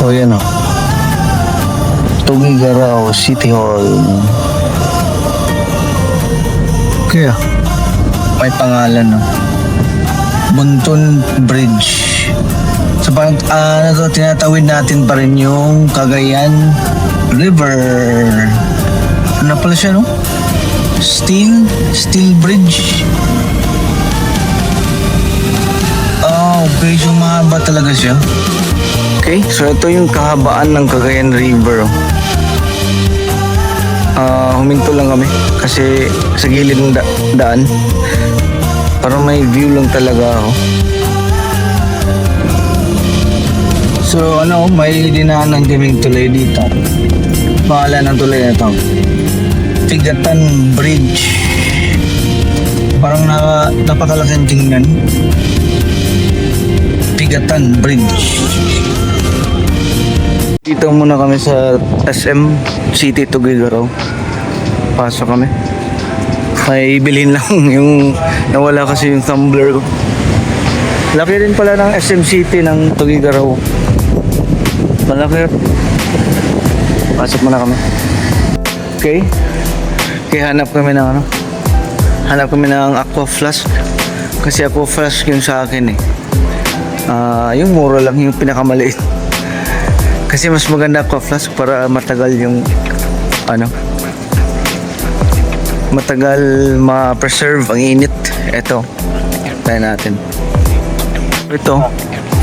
So yan o. Tugigaraw City Hall. Kaya may pangalan no. Buntun Bridge. So parang tinatawid natin pa rin yung Cagayan River. Ano pala siya no? Steel Bridge. Okay, so mahaba talaga siya. Okay, so ito yung kahabaan ng Cagayan River. Huminto lang kami kasi sa gilid ng daan. Parang may view lang talaga ako. So may dinaanan kaming tulay dito. Pangalan ng tulay na ito, Tigatan Bridge. Parang napakalaking tingnan. Tigatan Bridge. Dito muna kami sa SM City Tugigaraw. Pasok kami. May bilhin lang yung nawala kasi yung tumbler ko. Laki rin pala ng SM City ng Tugigaraw. Malaki. Pasok muna kami. Okay. Kaya hanap kami ng Hanap kami ng Aqua Flask. Kasi Aqua Flask yung sa akin eh. Yung mura lang, yung pinakamaliit. Kasi mas maganda Aqua Flask para matagal yung matagal ma-preserve ang init. Ito, tayo natin. Ito,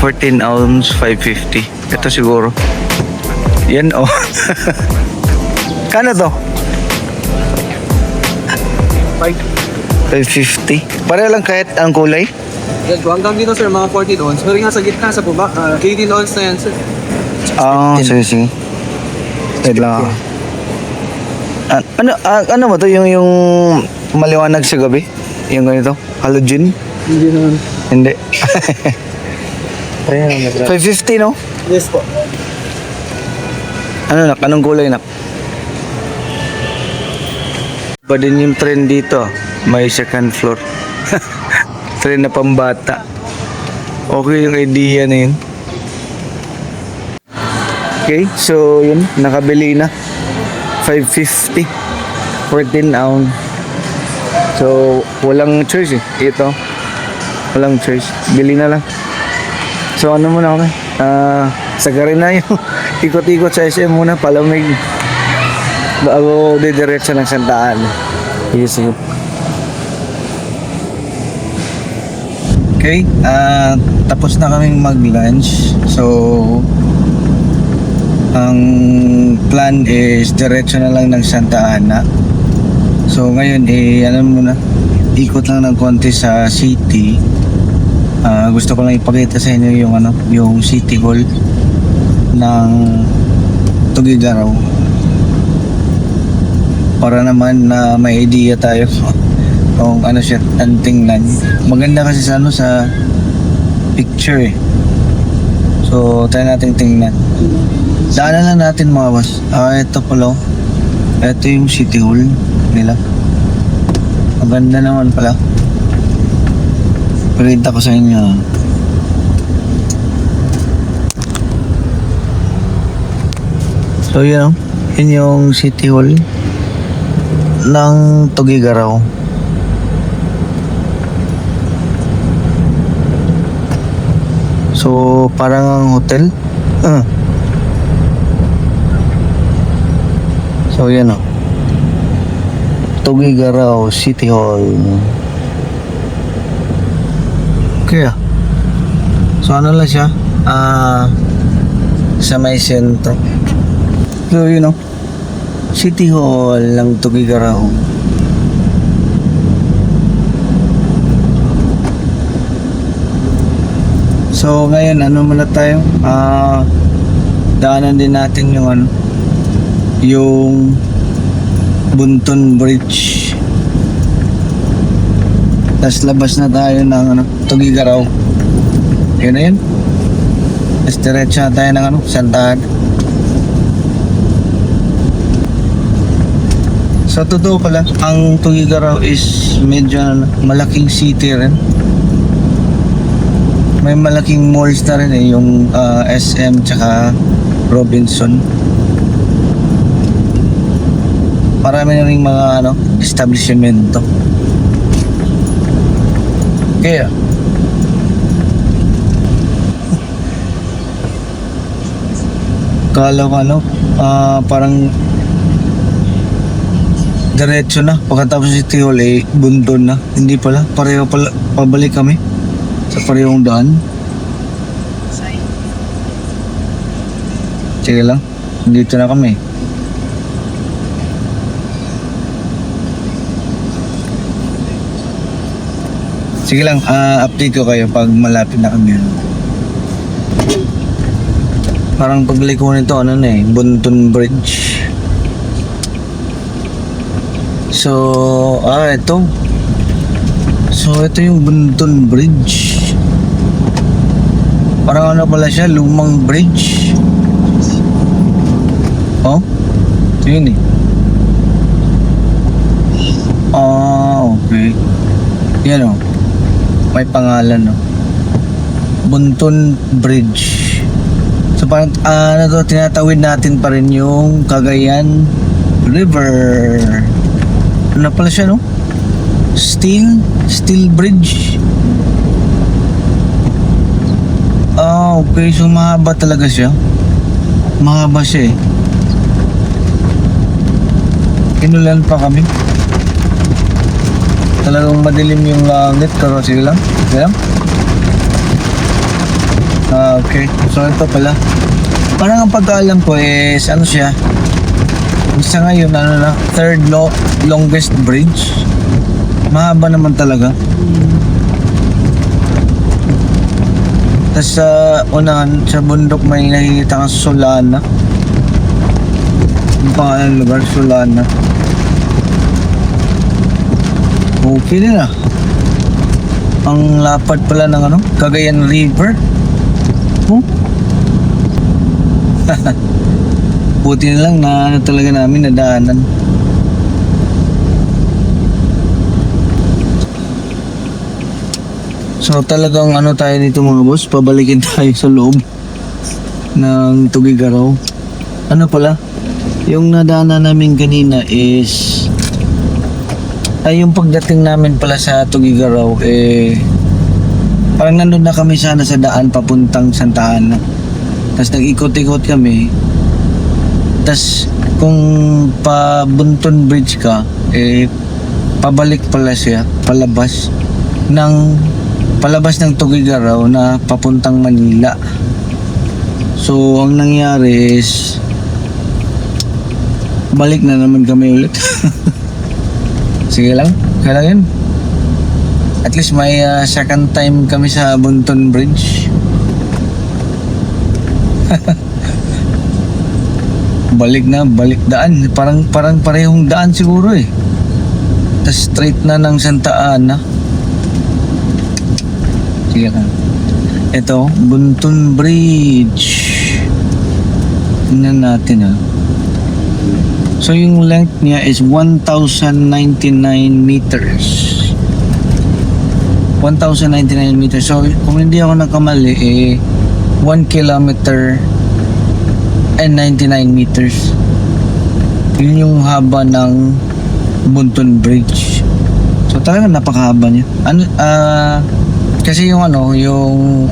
14 ounce, 550. Ito siguro. Yan oh. Kano to? 550. Para lang kahit ang kulay. Hanggang dito sir, mga 14 ounce. Pero nga sa gitna, sa baba, 18 ounce na yan sir. Sige. Wait lang ako. Ano ba to? Yung maliwanag sa gabi? Yung ganito? Halogen? Hindi naman. Hindi. 550 no? Yes po. Anong kulay na? Ba din yung trend dito? May second floor. Trend na pambata. Okay yung idea na yun. Okay, so yun, nakabili na. 550. 14 ounce. So, walang choice eh. Ito. Walang choice. Bili na lang. So, muna kami? Sagarin na yung ikot-ikot sa SM muna. Palamig. Bago didiretso ng Santa Ana. Yes, yun. Okay, tapos na kaming mag-lunch. So, ang plan is diretso na lang ng Santa Ana. So ngayon muna, ikot lang ng konti sa city. Gusto ko lang ipakita sa inyo yung City Hall ng Tugigaraw. Para naman na may idea tayo kung siya ang tingnan. Maganda kasi sa picture eh. So tayo natin tingnan. Daanan lang natin mga boss. Ito pala. Ito yung City Hall nila. Maganda naman pala. Pakita ko sa inyo. So yun yun yung City Hall ng Tugigaraw. So parang ang hotel. So yan o. Tugigaraw City Hall. Kaya so lang siya, sa may sentro. So yun o, City Hall ng Tugigaraw. So ngayon muna tayo, daanan din natin yung Buntun Bridge. Tapos labas na tayo ng Tugigaraw. Yun na yun. Tapos diretso na tayo ng Santa Ana. Sa totoo pala, ang Tugigaraw is medyo malaking city rin. May malaking malls na rin yung SM tsaka Robinson. Marami na rin mga establishmento. Kaya kala ko parang diretso na. Pagkatapos si Tihol bundon na. Hindi pala. Pareho pala. Pabalik kami sa parehong daan. Sige lang. Dito na kami. Sige lang. Update ko kayo pag malapit na kami. Parang pagbalik ko nito, Bunton Bridge. So, ito. So, ito yung Bunton Bridge. Parang pala siya, lumang bridge. Oh? Ito yun okay. Yan may pangalan Bunton Bridge. So parang tinatawid natin pa rin yung Cagayan River. Ano pala siya Steel Bridge. Okay. So mahaba talaga siya. Mahaba siya Inulan pa kami. Talagang madilim yung langit. Pero sige lang. Okay. So ito pala. Parang ang pagkaalam ko is siya. Isa ngayon third longest bridge. Mahaba naman talaga. Tapos sa unahan, sa bundok may nakikita kang Solana. Yung pangalan ng lugar, Solana. Okay din Ang lapad pala ng Cagayan River. Buti na lang na talaga namin nadaanan. So talagang tayo dito mga boss, pabalikin tayo sa loob ng Tugigaraw. Pala, yung nadaanan namin kanina is yung pagdating namin pala sa Tugigaraw parang nandun na kami sana sa daan papuntang Santa Ana. Tapos nag-ikot-ikot kami. Tapos kung pa Bunton Bridge ka pabalik pala siya palabas ng Tugigaraw na papuntang Manila. So ang nangyari is balik na naman kami ulit. Sige lang, kaya lang yun. At least may second time kami sa Bunton Bridge. Balik daan. Parang parehong daan siguro Tas straight na ng Santa Ana. Sige lang. Ito, Bunton Bridge. Tingnan natin So yung length niya is 1,099 meters. 1,099 meters. So kung hindi ako nagkamali 1 kilometer and 99 meters. Yun yung haba ng Bunton Bridge. So talagang napakahaba niya. Kasi yung yung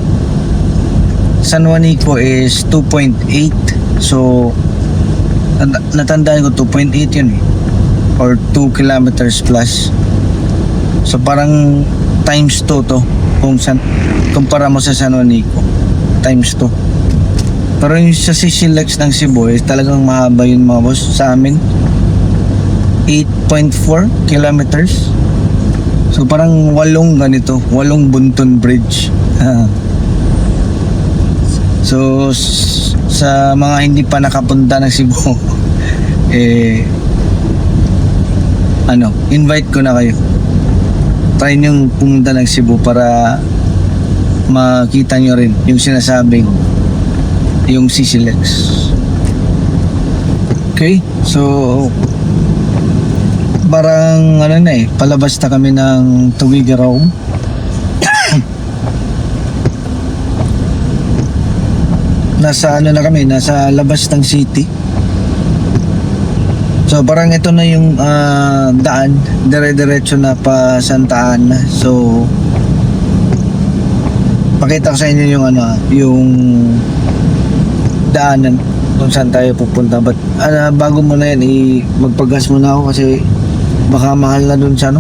San Juanico is 2.8. So natandaan ko 2.8 yun or 2 kilometers plus. So parang times 2 to kumpara mo sa San Juanico, times 2. Pero yung sa CCLEX ng Cebu talagang mahaba yun mga boss. Sa amin 8.4 kilometers. So parang 8 Bunton Bridge. So sa mga hindi pa nakapunta ng Cebu invite ko na kayo. Try nyo pumunta ng Cebu para makita nyo rin yung sinasabing yung CCLEX. Okay, so parang palabas na kami ng Tugigaraw. nasa ano na kami, nasa labas ng city. So parang ito na yung daan, dire-diretso na pa Santa Ana. So pakita ko sa inyo yung yung daanan kung saan tayo pupunta. But bago mo na yan, magpagas muna ako kasi baka mahal na dun sa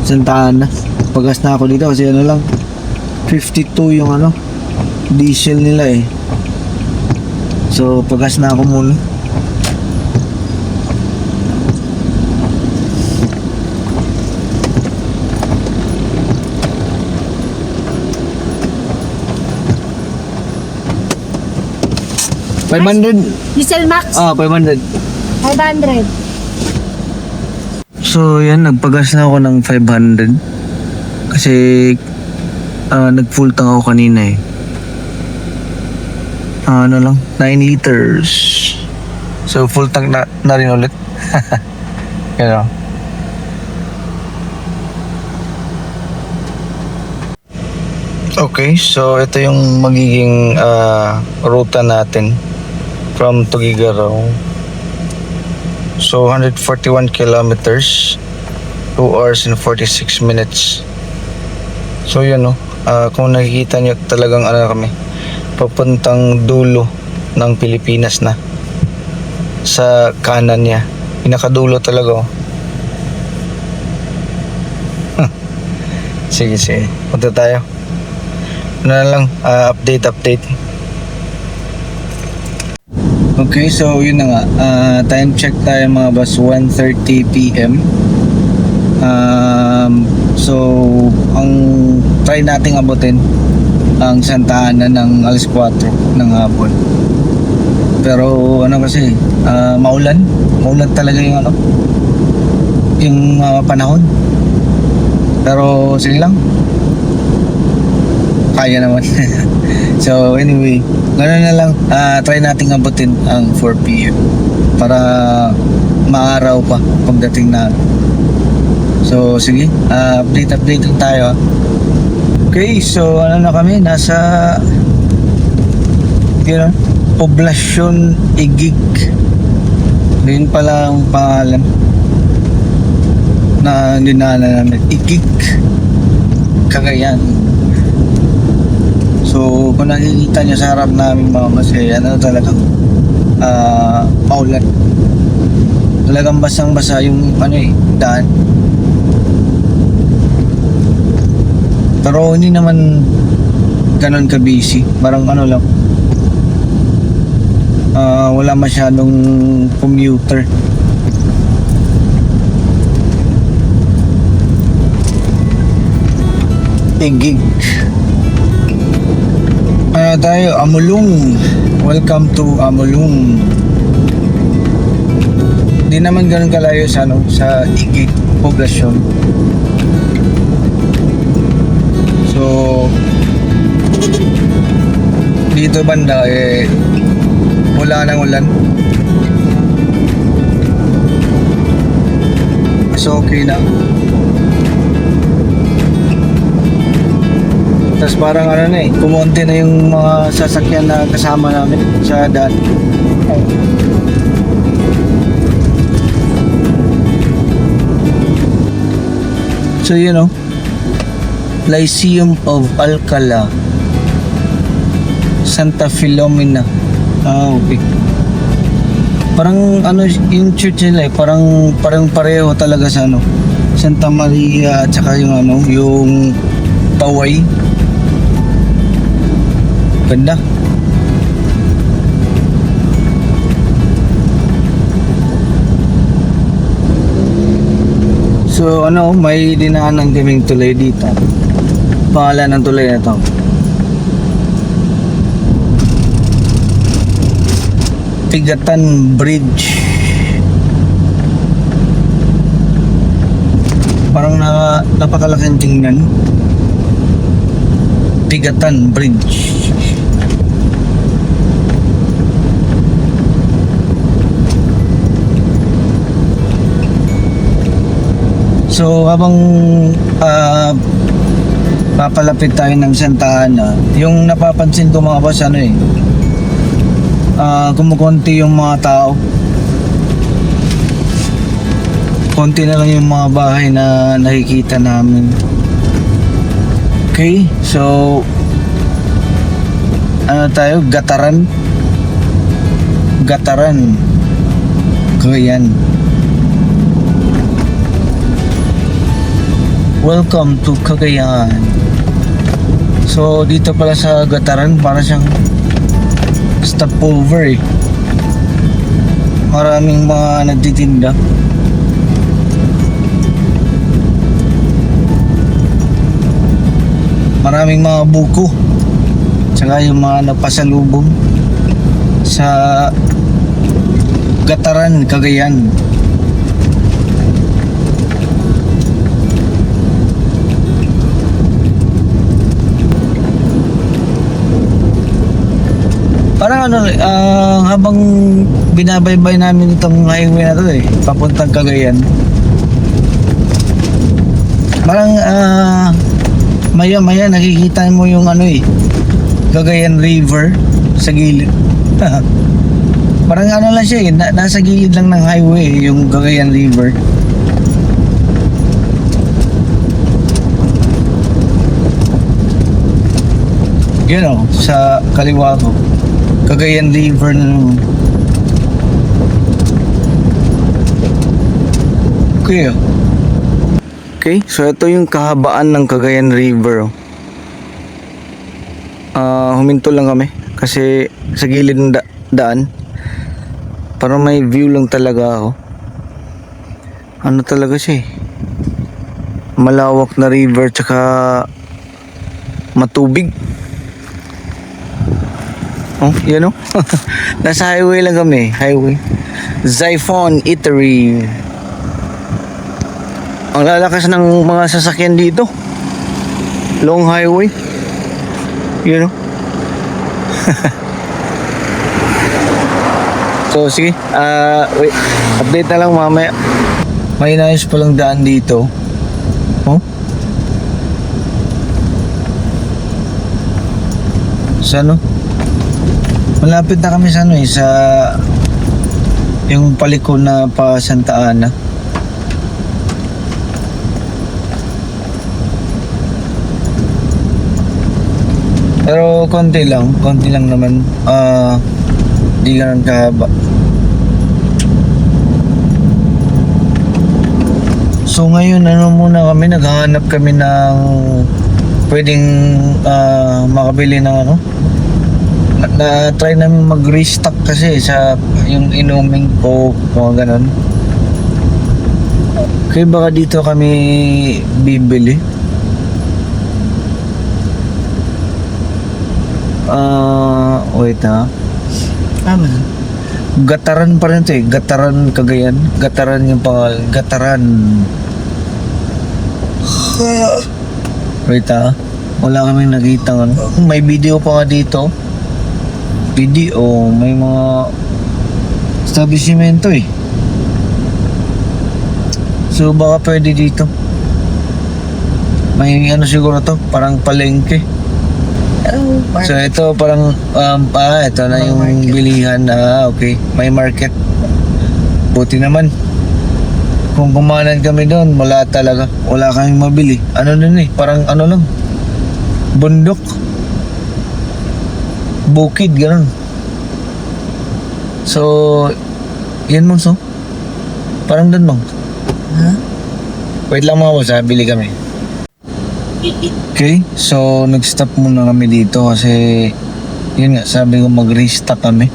Santa Ana. Pagas na ako dito kasi lang 52 yung diesel nila eh. So pagas na ako muna. $500. Diesel Max, 500. 500. So yan, nagpagas na ako ng 500 kasi nag-full tank ako kanina eh. 9 liters. So full tank na rin ulit. Yan o. Okay, so ito yung magiging ruta natin from Tuguegarao. So 141 kilometers, 2 hours and 46 minutes. So yun kung nakikita nyo talagang kami papuntang dulo ng Pilipinas na sa kanan niya, pinakadulo talaga sige punta tayo na lang, update. Okay, so yun na nga, time check tayo mga boss, 1:30 PM. So ang try nating abutin ang Santa Ana ng alas 4 ng hapon. Pero kasi maulan talaga yung yung panahon. Pero sige lang, kaya naman. So anyway, gano'n na lang, try nating abutin ang 4 PM para maaraw pa pagdating na. So sige, update tayo. Okay, so na kami, nasa Poblasyon Igig. Ngayon pala ang pangalan na dinaanan namin, Igig, Cagayan. So kung nakikita nyo sa harap namin mga kasi talagang maulan. Talagang basang-basa yung daan. Pero hindi naman ganun ka-busy. Parang lang, wala masyadong commuter. Igig. Tayo, Amulong. Welcome to Amulong. Hindi naman ganun kalayo sa sa Igig Poblasyon. So dito banda wala nang ulan. So okay na. Tapos parang kumonti na yung mga sasakyan na kasama namin sa daan. So Lyceum of Alcala, Santa Filomena. Okay. Parang yung church nila parang pareho talaga sa Santa Maria at saka yung yung Taway. Ganda. So may dinaanan kaming tulay dito. Pangalan ng tulay na to, Pigatan Bridge. Parang napakalaking tingnan. Pigatan Bridge. So habang papalapit tayo ng Santa Ana, yung napapansin ko mga boss kumukonti yung mga tao. Konti na lang yung mga bahay na nakikita namin. Okay, so ano tayo? Gataran. Cagayan. Welcome to Cagayan. So dito pala sa Gataran, para siyang stopover eh. Maraming mga nagtitinda. Maraming mga buko. Tsaka yung mga napasalubong sa Gataran, Cagayan. Parang ano, habang binabaybay namin itong highway na to eh, papuntang Cagayan. Parang maya-maya nakikita mo yung ano eh, Cagayan River sa gilid. Parang ano lang siya eh, nasa gilid lang ng highway eh, yung Cagayan River. Yun o, sa kaliwa ko, Cagayan River na naman. Okay. Okay, so ito yung kahabaan ng Cagayan River. Huminto lang kami kasi sa gilid ng daan para may view lang talaga ako. Ano talaga siya eh, malawak na river tsaka matubig. Oh, yan o. Nasa highway lang kami. Highway. Zyphon Eatery. Ang lalakas ng mga sasakyan dito. Long highway. You know? So, sige. Wait. Update na lang mamaya. May inayos palang daan dito. Oh? Sa ano? Malapit na kami sa ano eh, sa yung paliko na pa Santa Ana. Pero konti lang naman. Di ganun kahaba. So ngayon ano muna kami, naghahanap kami ng pwedeng makabili ng ano. Na-try namin mag-restock kasi sa yung inuming ko, mga ganon. Kaya baka dito kami bibili. Wait ha. Tama. Gataran pa rin ito eh. Gataran, Cagayan. Gataran yung pangalan. Gataran. Wait ha. Wala kaming nakita ano. May video pa nga dito. Video. May mga establishmento eh. So baka pwede dito. May ano siguro to. Parang palengke. So ito parang ito na yung bilihan. Okay, may market. Buti naman. Kung kumanan kami doon, wala talaga. Wala kaming mabili. Ano nun eh, parang ano lang, bundok, bukid, ganun. So yan mo, so parang doon mo. Wait lang mga boss, bili kami. Okay, so nag-stop muna kami dito kasi yun nga, sabi ko mag-restock kami.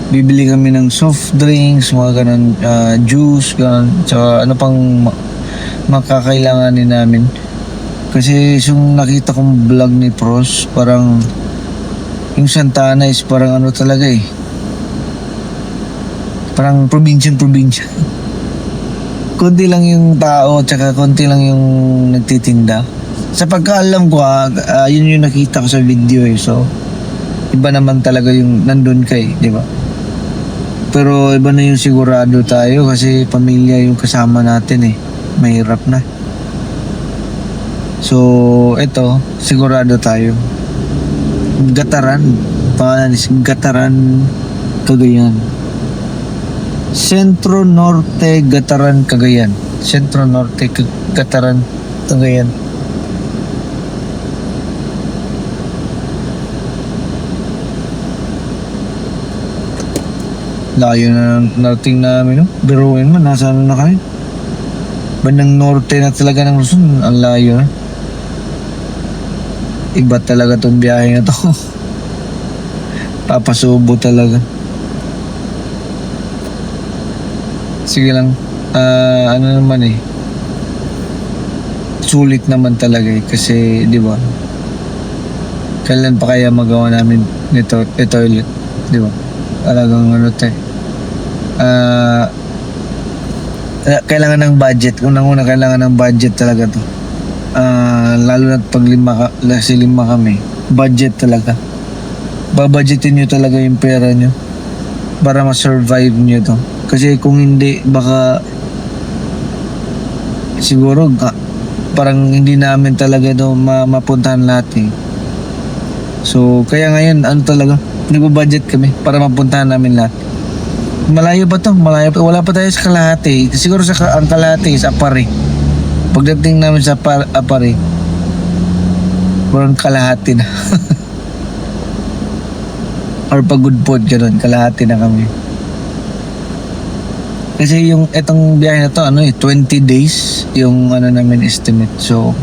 Bibili kami ng soft drinks, mga ganun, juice, ganun, tsaka ano pang makakailanganin namin. Kasi yung nakita kong vlog ni Pros, parang yung Santa Ana is parang ano talaga eh, parang probinsya. Konti lang yung tao, tsaka konti lang yung nagtitinda. Sa pagkaalam ko yun yung nakita ko sa video eh. So iba naman talaga yung nandun kay, di ba? Pero iba na yung sigurado tayo kasi pamilya yung kasama natin eh. Mahirap na. So ito, sigurado tayo. Gataran. Pangalan is Gataran, Cagayan. Centro Norte, Gataran, Cagayan. Centro Norte, Gataran, Cagayan. Layo na narating namin, no? Biruin mo, nasa ano na kami? Bandang norte na talaga ng Luzon, ang layo na. Iba talaga tong biyahe na to. Papasubo talaga. Sige lang, ano naman eh. Sulit naman talaga eh, kasi di ba? Kailan pa kaya magawa namin nito, toilet, di ba? Talagang ano to eh. Kailangan ng budget. Unang-una kailangan ng budget talaga to. Lalo na pag lima kami, budget talaga. Babudgetin nyo talaga yung pera nyo para ma-survive nyo to. Kasi kung hindi, baka siguro parang hindi namin talaga to mapuntahan lahat eh. So kaya ngayon ano talaga, nagbo-budget kami para mapuntahan namin lahat. Malayo pa to, malayo pa. Wala pa tayo sa Kalahati. Siguro ang Kalahati sa Apari. Pagdating namin sa Apari, parang Kalahati na. Or Pagudpod, gano'n. Kalahati na kami. Kasi yung etong biyahe na to, 20 days yung namin estimate. So,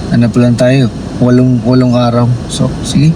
ano pa lang tayo? 8 araw. So, sige.